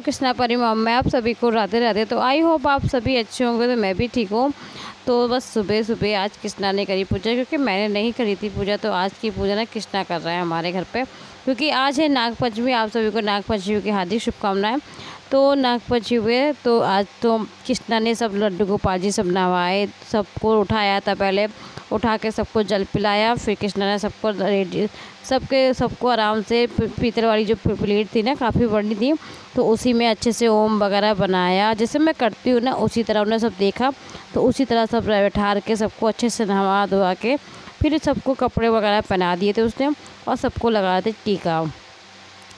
कृष्णा परिवार में आप सभी को राधे राधे। तो आई होप आप सभी अच्छे होंगे, तो मैं भी ठीक हूँ। तो बस सुबह सुबह आज कृष्णा ने करी पूजा, क्योंकि मैंने नहीं करी थी पूजा। तो आज की पूजा ना कृष्णा कर रहा है हमारे घर पे, क्योंकि आज है नाग पंचमी। आप सभी को नाग पंचमी की हार्दिक शुभकामनाएं। तो नाग पंचमी हुए तो आज तो कृष्णा ने सब लड्डू गोपाल जी सब नहवाए, सबको उठाया था। पहले उठा के सबको जल पिलाया, फिर कृष्णा ने सबको रेडी सबको आराम से पीतल वाली जो प्लेट थी ना, काफ़ी बड़ी थी, तो उसी में अच्छे से ओम वगैरह बनाया। जैसे मैं करती हूँ ना, उसी तरह उन्होंने सब देखा, तो उसी तरह सब बैठा के सबको अच्छे से नहवा धोवा के फिर सबको कपड़े वगैरह पहना दिए थे उसने, और सबको लगा थे टीका।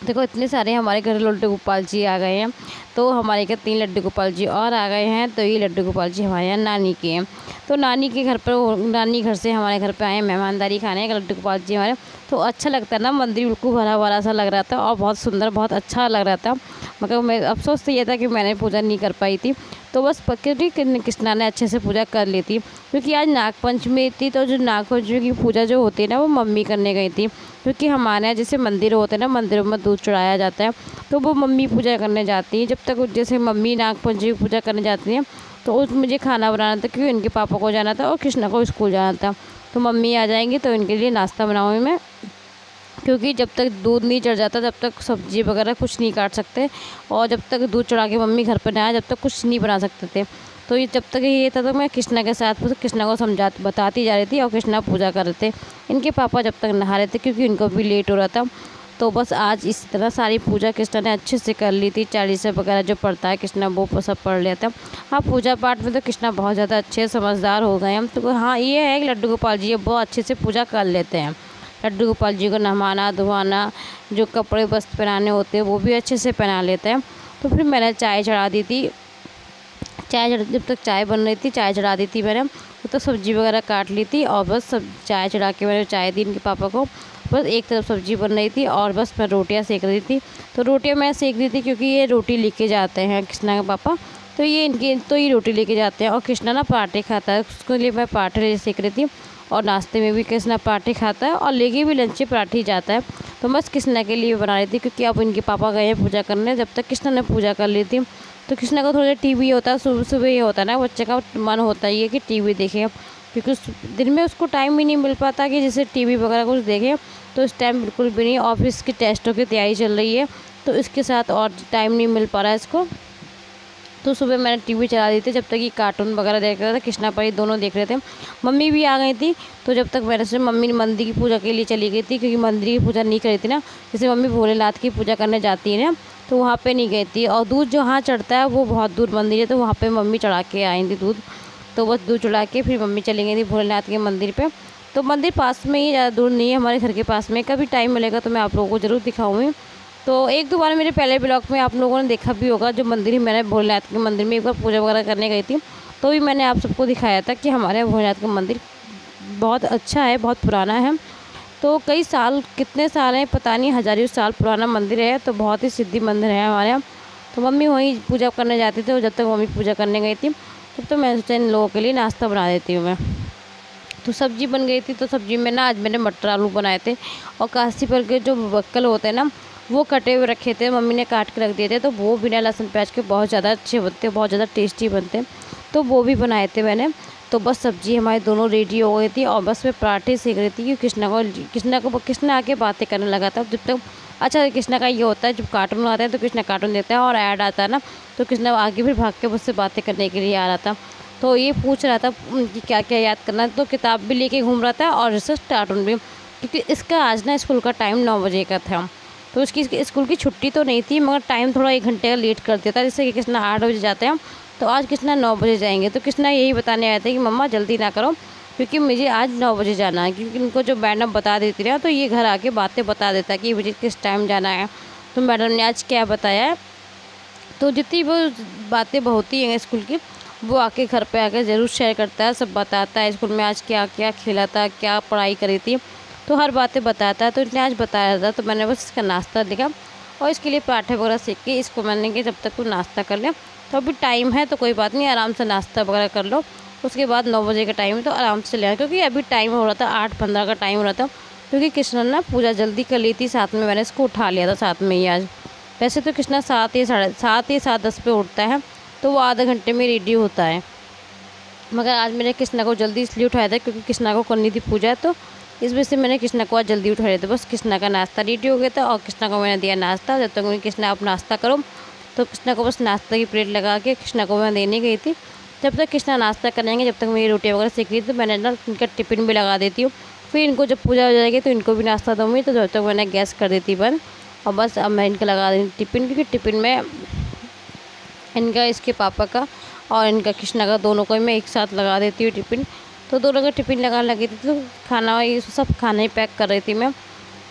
देखो इतने सारे हमारे घर लड्डू गोपाल जी आ गए हैं। तो हमारे घर 3 लड्डू गोपाल जी और आ गए हैं। तो ये लड्डू गोपाल जी हमारे यहाँ नानी के हैं। तो नानी के घर पर, नानी घर से हमारे घर पे आए मेहमानदारी खाने का लड्डू गोपाल जी हमारे। तो अच्छा लगता है ना, मंदिर बिल्कुल भरा भरा सा लग रहा था और बहुत सुंदर, बहुत अच्छा लग रहा था। मगर मैं अफसोस तो ये था कि मैंने पूजा नहीं कर पाई थी। तो बस क्योंकि कृष्णा ने अच्छे से पूजा कर ली थी, क्योंकि आज नाग पंचमी थी। तो जो नाग पंचमी की पूजा जो होती है ना, वो मम्मी करने गई थी, क्योंकि हमारे यहाँ जैसे मंदिर होते हैं ना, मंदिरों में दूध चढ़ाया जाता है, तो वो मम्मी पूजा करने जाती है। जब तक जैसे मम्मी नाग पंचमी की पूजा करने जाती हैं, तो उस मुझे खाना बनाना था, क्योंकि इनके पापा को जाना था और कृष्णा को स्कूल जाना था। तो मम्मी आ जाएंगी तो इनके लिए नाश्ता बनाऊँगी मैं, क्योंकि जब तक दूध नहीं चढ़ जाता तब तक सब्जी वगैरह कुछ नहीं काट सकते, और जब तक दूध चढ़ा के मम्मी घर पर ना आए जब तक कुछ नहीं बना सकते थे। तो ये जब तक ये था, तो मैं कृष्णा के साथ कृष्णा को बताती जा रही थी, और कृष्णा पूजा कर रहे थे। इनके पापा जब तक नहा रहे थे, क्योंकि इनको भी लेट हो रहा था। तो बस आज इस तरह सारी पूजा कृष्णा ने अच्छे से कर ली थी। चालीसा वगैरह जो पढ़ता है कृष्णा, वो सब पढ़ लिया था। हाँ, पूजा पाठ में तो कृष्णा बहुत ज़्यादा अच्छे समझदार हो गए हम। तो हाँ, ये है कि लड्डू गोपाल जी बहुत अच्छे से पूजा कर लेते हैं। लड्डू गोपाल जी को नहवाना धोवाना, जो कपड़े वस्त्र पहनाने होते हैं वो भी अच्छे से पहना लेते हैं। तो फिर मैंने चाय चढ़ा दी थी। जब तक चाय बन रही थी, चाय चढ़ा दी थी मैंने। तो सब्ज़ी वगैरह काट ली थी, और बस सब चाय चढ़ा के मैंने चाय दी इनके पापा को। बस एक तरफ सब्ज़ी बन रही थी और बस मैं रोटियां सेक रही थी। तो रोटियां मैं सेक रही थी क्योंकि ये रोटी लेके जाते हैं कृष्णा के पापा। तो ये रोटी लेके जाते हैं, और कृष्णा ना पराठे खाता है, उसके लिए मैं पराठे सेक रही थी। और नाश्ते में भी कृष्णा पराठे खाता है, और लेके भी लंच में पराठे ही जाता है। तो बस कृष्णा के लिए बना रही थी, क्योंकि अब इनके पापा गए हैं पूजा करने। जब तक कृष्णा ने पूजा कर ली थी, तो कृष्णा को थोड़ा टीवी होता है, सुबह सुबह ये होता है ना, बच्चे का मन होता ही है कि टीवी देखे, क्योंकि दिन में उसको टाइम ही नहीं मिल पाता कि जैसे टीवी वगैरह कुछ देखे। तो इस टाइम बिल्कुल भी नहीं, ऑफिस के टेस्टों की तैयारी चल रही है, तो इसके साथ और टाइम नहीं मिल पा रहा है इसको। तो सुबह मैंने टीवी चला दी थी, जब तक ये कार्टून वगैरह देख रहा था, कृष्णा पर दोनों देख रहे थे। मम्मी भी आ गई थी। तो जब तक मैंने से मम्मी मंदिर की पूजा के लिए चली गई थी, क्योंकि मंदिर की पूजा नहीं करी थी ना। जैसे मम्मी भोलेनाथ की पूजा करने जाती है ना, तो वहाँ पे नहीं गई थी। और दूध जहाँ चढ़ता है वो बहुत दूर मंदिर है, तो वहाँ पे मम्मी चढ़ा के आई थी दूध। तो बस दूध चढ़ा के फिर मम्मी चली गई थी भोलेनाथ के मंदिर पे। तो मंदिर पास में ही, ज़्यादा दूर नहीं है, हमारे घर के पास में। कभी टाइम मिलेगा तो मैं आप लोगों को ज़रूर दिखाऊँगी। तो 1-2 बार मेरे पहले ब्लॉग में आप लोगों ने देखा भी होगा, जो मंदिर ही मैंने भोलेनाथ के मंदिर में एक बार पूजा वगैरह करने गई थी, तो भी मैंने आप सबको दिखाया था कि हमारे भोलेनाथ का मंदिर बहुत अच्छा है, बहुत पुराना है। तो कई साल, कितने साल हैं पता नहीं, हज़ारों साल पुराना मंदिर है। तो बहुत ही सिद्धि मंदिर है हमारे यहाँ। तो मम्मी वहीं पूजा करने जाती थी, और जब तक मम्मी पूजा करने गई थी, तब तो मैं सोचा इन लोगों के लिए नाश्ता बना देती हूँ मैं। तो सब्ज़ी बन गई थी। तो सब्ज़ी में ना आज मैंने मटर आलू बनाए थे, और काशी पर के जो बक्कल होते हैं ना, वो कटे हुए रखे थे, मम्मी ने काट के रख दिए थे। तो वो बिना लहसुन प्याज के बहुत ज़्यादा अच्छे बनते, बहुत ज़्यादा टेस्टी बनते। तो वो भी बनाए थे मैंने। तो बस सब्ज़ी हमारी दोनों रेडी हो गई थी, और बस मैं पराठे सेक रही थी, कि कृष्णा आके बातें करने लगा था जब तक। अच्छा, कृष्णा का ये होता है, जब कार्टून आता है तो कृष्णा कार्टून देता है, और ऐड आता है ना, तो कृष्णा आगे फिर भाग के मुझसे बातें करने के लिए आ रहा था। तो ये पूछ रहा था कि क्या क्या याद करना है। तो किताब भी लेके घूम रहा था, और रिसर्च कार्टून भी, क्योंकि इसका आज ना स्कूल का टाइम 9 बजे का था। तो उसकी स्कूल की छुट्टी तो नहीं थी, मगर टाइम थोड़ा 1 घंटे का लेट कर दिया था। जैसे कि कृष्णा 8 बजे जाते हैं, तो आज कृष्णा 9 बजे जाएंगे। तो कृष्णा यही बताने आया था कि मम्मा जल्दी ना करो, क्योंकि मुझे आज 9 बजे जाना है। क्योंकि इनको जो मैडम बता देती ना, तो ये घर आके बातें बता देता कि मुझे किस टाइम जाना है। तो मैडम ने आज क्या बताया है, तो जितनी वो बातें होती हैं स्कूल की, वो आके घर पे आके ज़रूर शेयर करता है, सब बताता है स्कूल में आज क्या क्या खेला था, क्या पढ़ाई करी थी, तो हर बातें बताता है। तो इसने आज बताया था, तो मैंने बस इसका नाश्ता दिखा, और इसके लिए पराठे वगैरह सेक के इसको मैंने कि जब तक तू नाश्ता कर ले। तो अभी टाइम है तो कोई बात नहीं, आराम से नाश्ता वगैरह कर लो। उसके बाद 9 बजे का टाइम है, तो आराम से ले आए, क्योंकि अभी टाइम हो रहा था 8:15 का टाइम हो रहा था, क्योंकि कृष्णा ना पूजा जल्दी कर ली थी। साथ में मैंने इसको उठा लिया था साथ में ही आज, वैसे तो कृष्णा 7 या 7:30 पे उठता है, तो वो आधे घंटे में रेडी होता है। मगर आज मैंने कृष्णा को जल्दी इसलिए उठाया था क्योंकि कृष्णा को करनी थी पूजा, तो इस वजह से मैंने कृष्णा को आज जल्दी उठाया था। बस कृष्णा का नाश्ता रेडी हो गया था और कृष्णा को मैंने दिया नाश्ता। जब तक कृष्णा आप नाश्ता करो, तो कृष्णा को बस नाश्ता की प्लेट लगा के कृष्णा को मैं देने गई थी। जब तक कृष्णा नाश्ता करेंगे, जब तक मेरी रोटियाँ वगैरह सेक रही थी, तो मैंने ना इनका टिफ़िन भी लगा देती हूँ। फिर इनको जब पूजा हो जाएगी तो इनको भी नाश्ता दूँगी, तो जब तक मैंने गैस कर देती बंद। और बस अब मैं इनका लगा दी टिफ़िन, क्योंकि टिफ़िन में इनका, इसके पापा का और इनका कृष्णा का, दोनों को ही मैं एक साथ लगा देती हूँ टिफ़िन। तो दोनों का टिफ़िन लगा लगी थी, तो खाना ये सब खाना ही पैक कर रही थी मैं।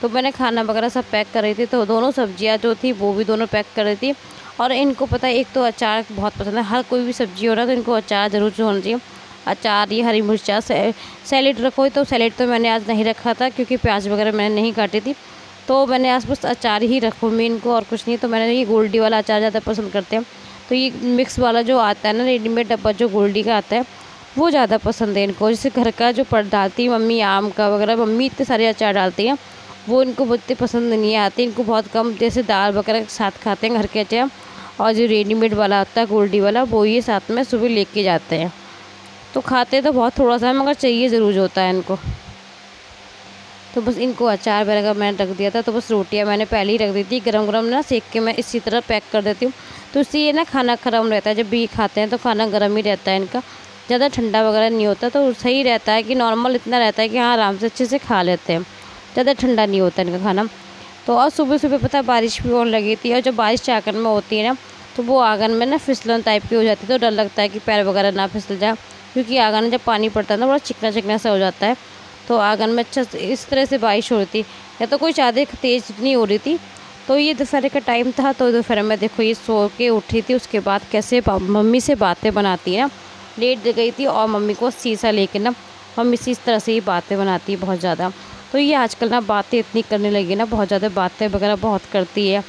तो मैंने खाना वगैरह सब पैक कर रही थी, तो दोनों सब्जियां जो थी वो भी दोनों पैक कर रही थी। और इनको पता है, एक तो अचार बहुत पसंद है, हर कोई भी सब्जी हो रहा है तो इनको अचार ज़रूर होना चाहिए। अचार, ये हरी मिर्चा, सैलेड रखो, तो सैलेड तो मैंने आज नहीं रखा था क्योंकि प्याज वगैरह मैंने नहीं काटी थी, तो मैंने आज बस अचार ही रखूँगी इनको और कुछ नहीं। तो मैंने ये गोल्डी वाला अचार ज़्यादा पसंद करते हैं, तो ये मिक्स वाला जो आता है ना रेडीमेड डब्बा, जो गोल्डी का आता है, वो ज़्यादा पसंद है इनको। जैसे घर का जो डालती है मम्मी, आम का वगैरह, मम्मी इतने सारे अचार डालती हैं, वो इनको इतने पसंद नहीं आते। इनको बहुत कम, जैसे दाल वगैरह के साथ खाते हैं घर के अचार, और जो रेडीमेड वाला आता है गोल्डी वाला, वो ये साथ में सुबह लेके जाते हैं। तो खाते तो बहुत थोड़ा सा है, मगर चाहिए ज़रूर होता है इनको। तो बस इनको अचार वगैरह का मैंने रख दिया था। तो बस रोटियां मैंने पहले ही रख दी थी, गरम गरम ना सेक के मैं इसी तरह पैक कर देती हूँ, तो इससे ये ना खाना गर्म रहता है। जब भी खाते हैं तो खाना गर्म ही रहता है इनका, ज़्यादा ठंडा वगैरह नहीं होता, तो सही रहता है कि नॉर्मल इतना रहता है कि हाँ आराम से अच्छे से खा लेते हैं, ज़्यादा ठंडा नहीं होता इनका खाना। तो और सुबह सुबह पता है बारिश भी होने लगी थी, और जब बारिश आंगन में होती है ना, तो वो आंगन में ना फिसलन टाइप की हो जाती है, तो डर लगता है कि पैर वगैरह ना फिसल जाए, क्योंकि आंगन में जब पानी पड़ता है ना बड़ा चिकना चिकना सा हो जाता है। तो आंगन में अच्छा इस तरह से बारिश हो रही थी, या तो कोई ज़्यादा तेज़ नहीं हो रही थी। तो ये दोपहर का टाइम था, तो दोपहर में देखो ये सो के उठी थी, उसके बाद कैसे मम्मी से बातें बनाती है ना, लेट गई थी और मम्मी को शीशा लेके ना मम्मी से इस तरह से ही बातें बनाती है बहुत ज़्यादा। तो ये आजकल ना बातें इतनी करने लगी ना, बहुत ज़्यादा बातें वगैरह बहुत करती है,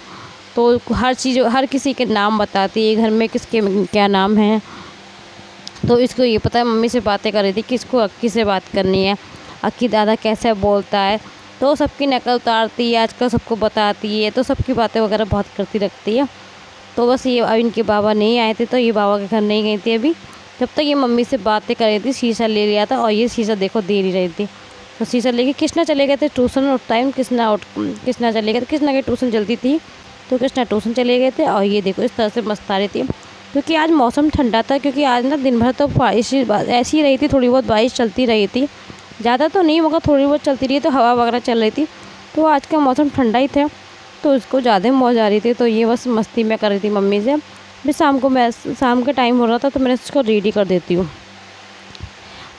तो हर चीज़, हर किसी के नाम बताती है, घर में किसके क्या नाम है। तो इसको ये पता है, मम्मी से बातें कर रही थी कि इसको अक्की से बात करनी है, अक्की दादा कैसे बोलता है, तो सबकी नकल उतारती है आजकल, सबको बताती है, तो सबकी बातें वगैरह बहुत करती रखती है। तो बस ये अब इनके बाबा नहीं आए थे, तो ये बाबा के घर नहीं गई थी अभी, जब तक ये मम्मी से बातें कर रही थी। शीशा ले लिया था, और ये शीशा देखो दे नहीं रही थी, तो शीशा लेके कृष्णा चले गए थे ट्यूशन। उस टाइम कृष्णा चले गए थे, कृष्णा की ट्यूशन जल्दी थी, तो कृष्णा ट्यूशन चले गए थे। और ये देखो इस तरह से मस्ता रही थी, क्योंकि आज मौसम ठंडा था, क्योंकि आज ना दिन भर तो बारिश ऐसी रही थी, थोड़ी बहुत बारिश चलती रही थी, ज़्यादा तो नहीं मगर थोड़ी बहुत चलती रही, तो हवा वगैरह चल रही थी, तो आज का मौसम ठंडा ही था, तो उसको ज़्यादा मौज आ रही थी। तो ये बस मस्ती में कर रही थी मम्मी से। फिर शाम का टाइम हो रहा था, तो मैंने इसको रेडी कर देती हूँ।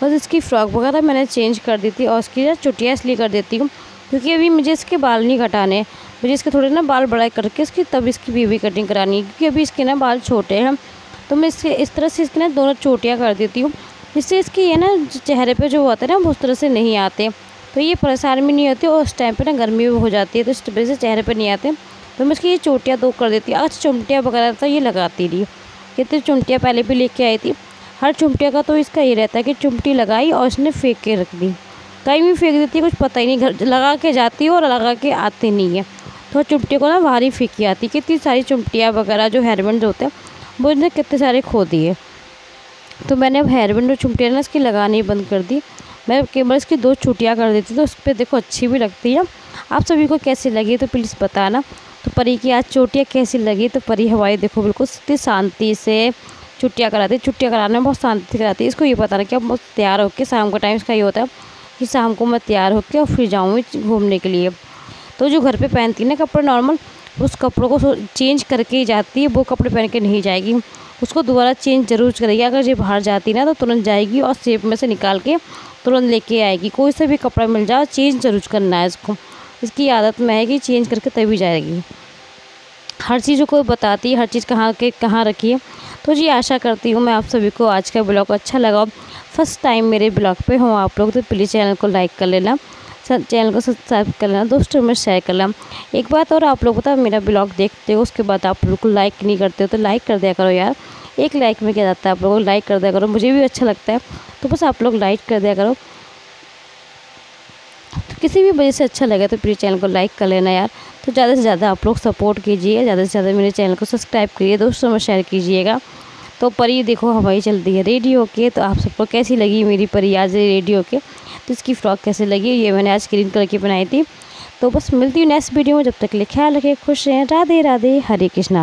बस इसकी फ़्रॉक वगैरह मैंने चेंज कर दी थी, और इसकी ना चुटिया इसलिए कर देती हूँ क्योंकि अभी मुझे इसके बाल नहीं कटाने, मुझे इसके थोड़े ना बाल बड़ा करके इसकी तब इसकी बेबी कटिंग करानी है, क्योंकि अभी इसके ना बाल छोटे हैं। तो मैं इसके इस तरह से इसकी ना दोनों चोटियाँ कर देती हूँ, जिससे इसकी ये ना चेहरे पे जो होता है ना वो उस तरह से नहीं आते, तो ये परेशान भी नहीं होती, और उस टाइम पे ना गर्मी भी हो जाती है, तो इस वजह से चेहरे पे नहीं आते। तो मैं इसकी ये चोटियाँ 2 कर देती हूँ। आज चुमटियाँ वगैरह तो ये लगाती रही, कितनी चुमटियाँ पहले भी लेके आई थी। हर चुमटिया का तो इसका ये रहता है कि चुमटी लगाई और इसने फेंक के रख दी, कहीं भी फेंक देती है, कुछ पता ही नहीं, घर लगा के जाती है और लगा के आती नहीं है, तो चुमटियों को ना बाहर ही फेंकी आती। कितनी सारी चुमटियाँ वगैरह जो हेयरबैंड होते हैं वो इन्हें कितने सारे खो दिए, तो मैंने अब हेयरबैंड और चुमटियाँ ना इसकी लगानी बंद कर दी। मैं केवल इसकी 2 चुटियाँ कर देती, तो उस पर देखो अच्छी भी लगती है। आप सभी को कैसी लगी तो प्लीज़ बताना। तो परी की आज चोटियाँ कैसी लगी, तो परी हवाई देखो बिल्कुल इतनी शांति से छुट्टियाँ कराती है। छुट्टियाँ कराने में बहुत शांति कराती है। इसको ये पता ना कि अब तैयार होकर शाम का टाइम इसका ये होता है कि शाम को मैं तैयार होकर और फिर जाऊँगी घूमने के लिए। तो जो घर पे पहनती है ना कपड़े नॉर्मल, उस कपड़ों को चेंज करके ही जाती है, वो कपड़े पहन के नहीं जाएगी, उसको दोबारा चेंज जरूर करेगी। अगर ये बाहर जाती ना तो तुरंत जाएगी और सेब में से निकाल के तुरंत लेके आएगी। कोई से भी कपड़ा मिल जाए चेंज जरूर करना है इसको, इसकी आदत में है कि चेंज करके तभी जाएगी। हर चीज़ को बताती है, हर चीज़ कहाँ के कहाँ रखी है। तो जी आशा करती हूँ मैं आप सभी को आज का ब्लॉग अच्छा लगा। फर्स्ट टाइम मेरे ब्लॉग पे हो आप लोग तो प्लीज़ चैनल को लाइक कर लेना, चैनल को सब्सक्राइब कर लेना, दोस्तों में शेयर कर लेना। एक बात और, आप लोग पता मेरा ब्लॉग देखते हो उसके बाद आप बिल्कुल लाइक नहीं करते हो, तो लाइक कर दिया करो यार। एक लाइक में क्या जाता है, आप लोगों को लाइक कर दिया करो, मुझे भी अच्छा लगता है। तो बस आप लोग लाइक कर दिया करो। तो किसी भी वजह से अच्छा लगे तो प्लीज़ चैनल को लाइक कर लेना यार। तो ज़्यादा से ज़्यादा आप लोग सपोर्ट कीजिए, ज़्यादा से ज़्यादा मेरे चैनल को सब्सक्राइब करिए, दोस्तों में शेयर कीजिएगा। तो परी देखो हमारी चलती है रेडी होके। तो आप सबको कैसी लगी मेरी परी आज रेडी होके, तो इसकी फ़्रॉक कैसी लगी, ये मैंने आज ग्रीन कलर की बनाई थी। तो बस मिलती हूँ नेक्स्ट वीडियो में, जब तक के लिए ख्याल रखें, खुश रहें, राधे राधे, हरे कृष्णा।